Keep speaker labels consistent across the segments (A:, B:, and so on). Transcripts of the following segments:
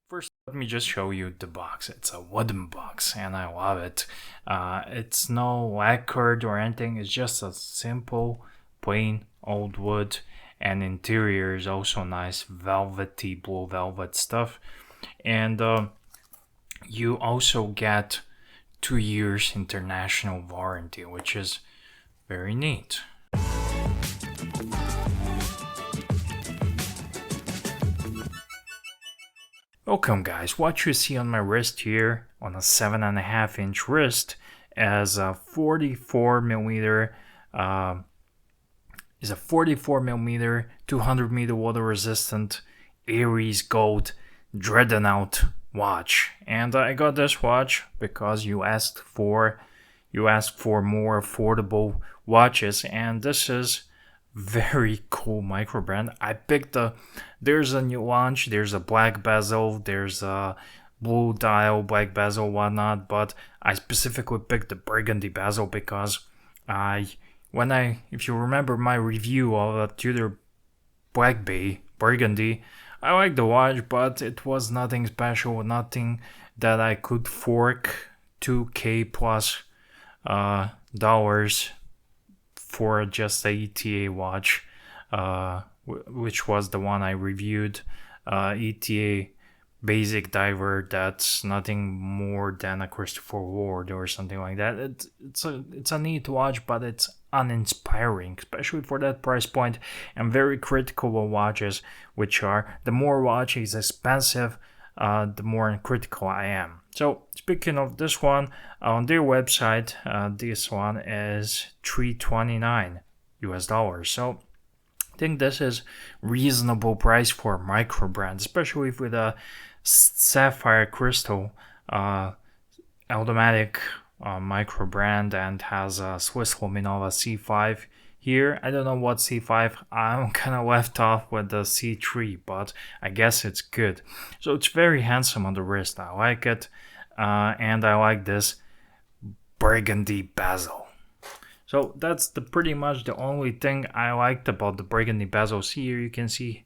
A: First, let me just show you the box. It's a wooden box and I love it. It's no lacquered or anything. It's just a simple, plain old wood, and interior is also nice, velvety, blue velvet stuff. And you also get 2 years international warranty, which is very neat. Welcome guys, what you see on my wrist here on a 7.5-inch wrist as a 44mm 200-meter water resistant Aries gold Dreadnought watch. And I got this watch because you asked for more affordable watches, and this is very cool micro brand. I picked there's a new launch, there's a black bezel, there's a blue dial, black bezel, whatnot, but I specifically picked the burgundy bezel because if you remember my review of a Tudor Black Bay burgundy, I liked the watch, but it was nothing special, nothing that I could fork $2K plus dollars for just a ETA watch, which was the one I reviewed. ETA basic diver, that's nothing more than a Christopher Ward or something like that. It's a neat watch, but it's uninspiring, especially for that price point. I'm very critical of watches, which are, the more watch is expensive, the more critical I am. So speaking of this one, on their website, this one is $329 US. So I think this is reasonable price for a micro brand, especially with a sapphire crystal automatic micro brand, and has a Swiss Luminova C5 here. I don't know what C5, I'm kind of left off with the C3, but I guess it's good. So it's very handsome on the wrist, I like it, and I like this burgundy bezel. So that's pretty much the only thing I liked about the burgundy bezels. Here you can see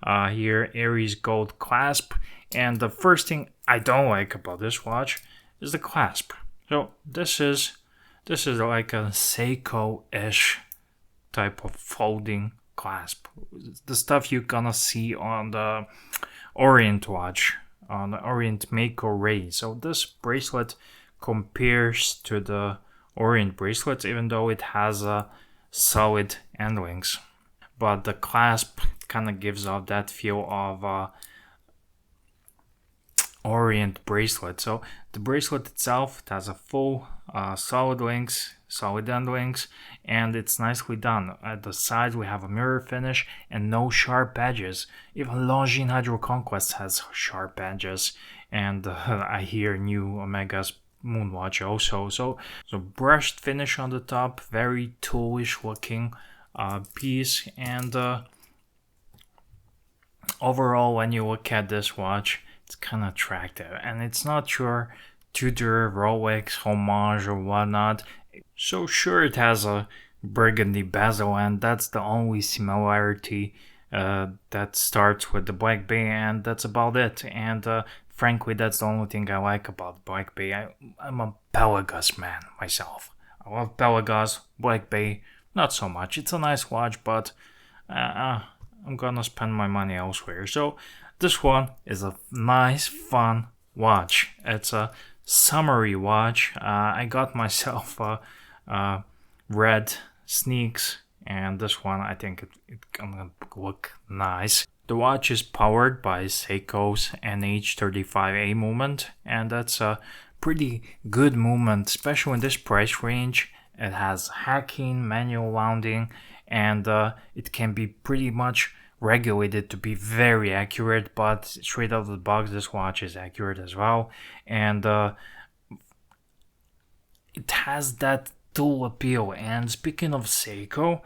A: here Aries gold clasp, and the first thing I don't like about this watch is the clasp. So this is like a Seiko-ish type of folding clasp, the stuff you're gonna see on the Orient watch, on the Orient Mako Ray. So this bracelet compares to the Orient bracelets, even though it has a solid end links, but the clasp kind of gives off that feel of Orient bracelet. So the bracelet itself, it has a full solid links, solid end links, and it's nicely done. At the sides we have a mirror finish and no sharp edges. Even Longines Hydro Conquest has sharp edges, and I hear new Omega's Moonwatch also. So brushed finish on the top, very toolish looking piece, and overall when you look at this watch, it's kind of attractive, and it's not your Tudor, Rolex, homage or whatnot. So sure, it has a burgundy bezel, and that's the only similarity that starts with the Black Bay, and that's about it. And frankly, that's the only thing I like about Black Bay. I'm a Pelagos man myself. I love Pelagos. Black Bay, not so much. It's a nice watch, but I'm gonna spend my money elsewhere. So this one is a nice, fun watch. It's a summery watch. I got myself red sneaks, and this one, I think it's gonna look nice. The watch is powered by Seiko's NH35A movement, and that's a pretty good movement, especially in this price range. It has hacking, manual wounding, and it can be pretty much regulated to be very accurate, but straight out of the box this watch is accurate as well. And it has that tool appeal. And speaking of Seiko,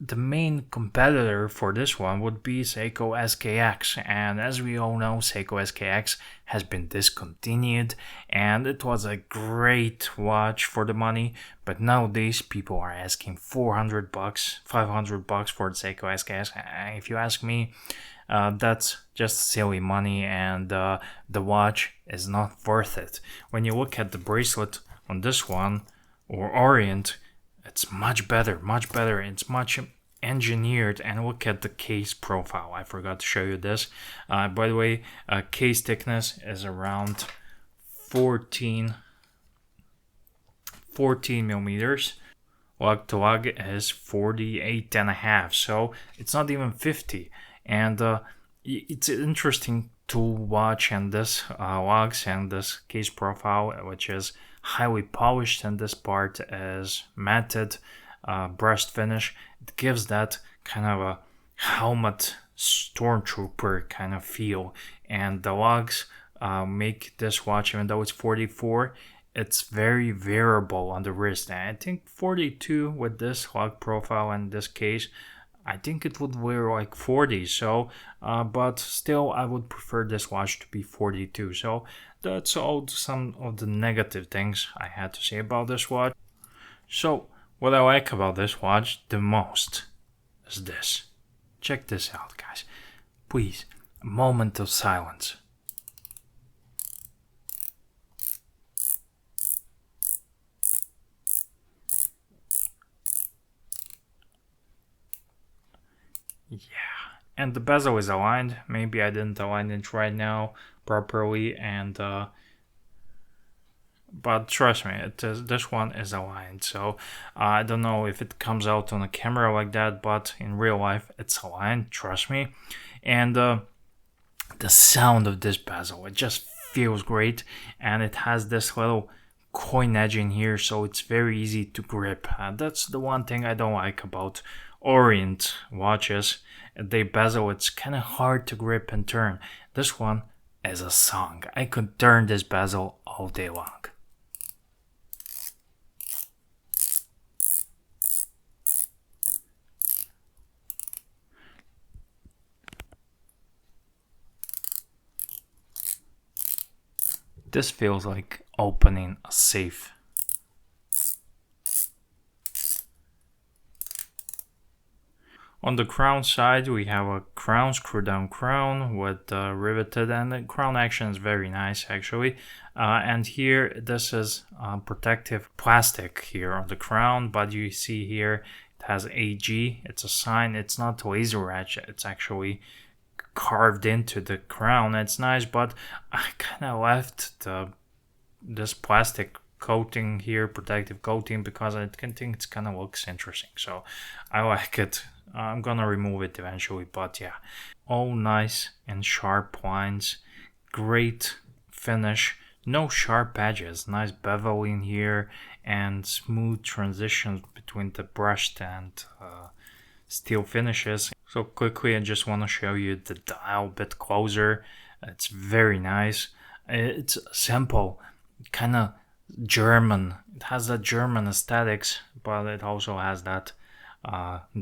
A: the main competitor for this one would be Seiko Skx, and as we all know, Seiko Skx has been discontinued, and it was a great watch for the money, but nowadays people are asking $400, $500 for the Seiko Skx. If you ask me, that's just silly money, and the watch is not worth it. When you look at the bracelet on this one, or Orient, it's much better, much better. It's much engineered, and look at the case profile. I forgot to show you this. By the way, case thickness is around 14 millimeters. Lug to lug is 48 and a half, so it's not even 50. And it's interesting to watch, and this lugs and this case profile, which is highly polished, and this part is matted brushed finish. It gives that kind of a helmet stormtrooper kind of feel, and the lugs make this watch, even though it's 44, it's very variable on the wrist. And I think 42 with this lug profile and this case, I think it would wear like 40. So, but still, I would prefer this watch to be 42. So that's all some of the negative things I had to say about this watch. So what I like about this watch the most is this. Check this out, guys. Please, a moment of silence. Yeah, and the bezel is aligned. Maybe I didn't align it right now properly, and but trust me, this one is aligned. So I don't know if it comes out on a camera like that, but in real life it's aligned, trust me. And the sound of this bezel, it just feels great, and it has this little coin edge in here, so it's very easy to grip. That's the one thing I don't like about Orient watches. They bezel, it's kind of hard to grip and turn. This one is a song. I could turn this bezel all day long. This feels like opening a safe. On the crown side, we have a crown, screw down crown with riveted, and the crown action is very nice actually. And here, this is protective plastic here on the crown, but you see here it has AG. It's a sign. It's not laser etch. It's actually carved into the crown. It's nice, but I kind of left this plastic coating here, protective coating, because I think it kind of looks interesting. So I like it. I'm gonna remove it eventually, but yeah, all nice and sharp lines, great finish, no sharp edges, nice bevel in here, and smooth transitions between the brushed and steel finishes. So quickly, I just want to show you the dial a bit closer. It's very nice. It's simple, kind of German. It has that German aesthetics, but it also has that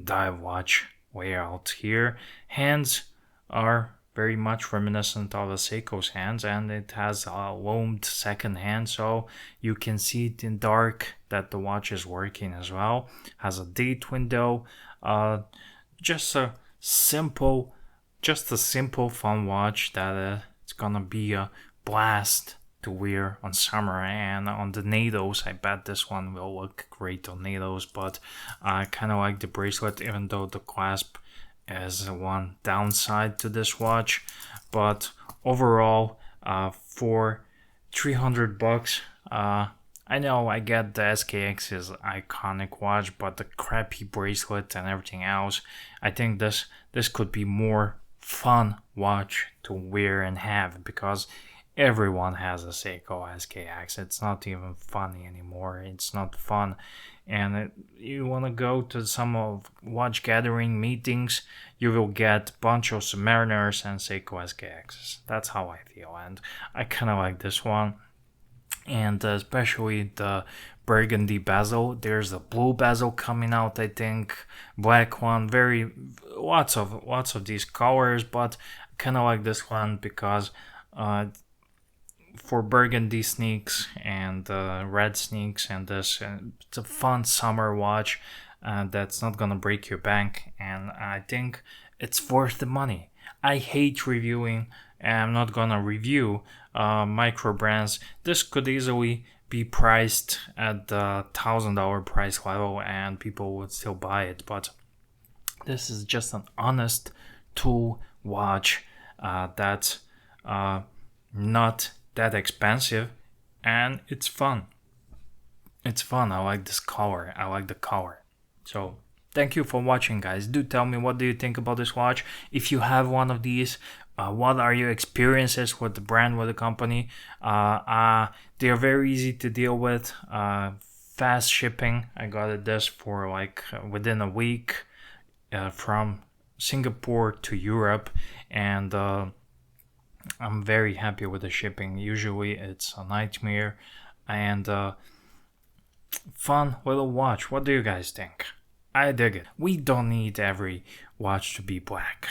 A: dive watch layout here. Hands are very much reminiscent of a Seiko's hands, and it has a loamed second hand, so you can see it in dark that the watch is working as well. Has a date window. Just a simple fun watch that it's gonna be a blast to wear on summer, and on the NATOs. I bet this one will look great on NATOs, but I kind of like the bracelet, even though the clasp is one downside to this watch. But overall, for $300, I know I get the SKX is iconic watch, but the crappy bracelet and everything else, I think this could be more fun watch to wear and have, because everyone has a Seiko Skx. It's not even funny anymore. It's not fun. And you want to go to some of watch gathering meetings, you will get a bunch of Submariners and Seiko Skxs. That's how I feel. And I kind of like this one. And especially the burgundy bezel. There's a blue bezel coming out, I think. Black one. Lots of these colors, but I kind of like this one because for burgundy sneaks and red sneaks, and this, it's a fun summer watch that's not gonna break your bank, and I think it's worth the money. I hate reviewing, and I'm not gonna review micro brands. This could easily be priced at the $1,000 price level and people would still buy it, but this is just an honest tool watch that's not that expensive, and it's fun. It's fun. I like this color. I like the color. So thank you for watching, guys. Do tell me, what do you think about this watch? If you have one of these, what are your experiences with the brand, with the company? They are very easy to deal with. Fast shipping. I got this for like within a week from Singapore to Europe, and I'm very happy with the shipping. Usually it's a nightmare, and fun little watch. What do you guys think? I dig it. We don't need every watch to be black.